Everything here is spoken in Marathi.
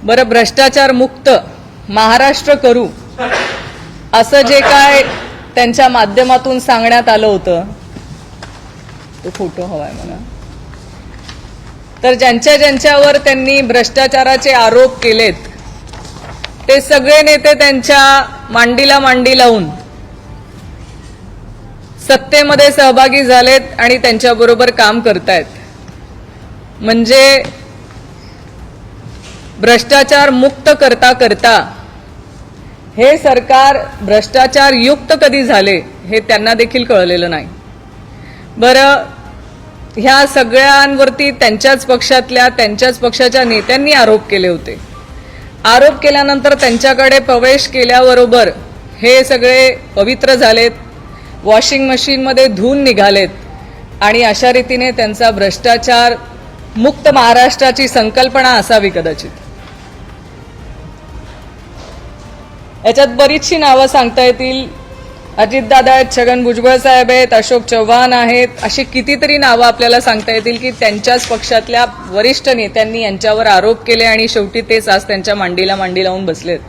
बरं, भ्रष्टाचार मुक्त महाराष्ट्र करू असं जे काय त्यांच्या माध्यमातून सांगण्यात आलं होतं, तो फोटो हवाय मला, तर ज्यांच्यावर त्यांनी भ्रष्टाचाराचे आरोप केलेत ते सगळे नेते त्यांच्या मांडीला मांडी लावून सत्तेमध्ये सहभागी झालेत आणि त्यांच्याबरोबर काम करतायत. म्हणजे भ्रष्टाचार मुक्त करता करता हे सरकार भ्रष्टाचार युक्त कधी झाले हे त्यांना देखील कळलेलं नाही. बरं, ह्या सगळ्यांवरती त्यांच्याच पक्षाच्या नेत्यांनी आरोप केले होते. आरोप केल्यानंतर त्यांच्याकडे प्रवेश केल्याबरोबर हे सगळे पवित्र झालेत, वॉशिंग मशीनमध्ये धुवून निघालेत आणि अशा रीतीने त्यांचा भ्रष्टाचार मुक्त महाराष्ट्राची संकल्पना असावी कदाचित. याच्यात बरीचशी नावं सांगता येतील. अजितदादा आहेत, छगन भुजबळ साहेब आहेत, अशोक चव्हाण आहेत, अशी कितीतरी नावं आपल्याला सांगता येतील की त्यांच्याच पक्षातल्या वरिष्ठ नेत्यांनी यांच्यावर आरोप केले आणि शेवटी तेच आज त्यांच्या मांडीला मांडी लावून बसलेत.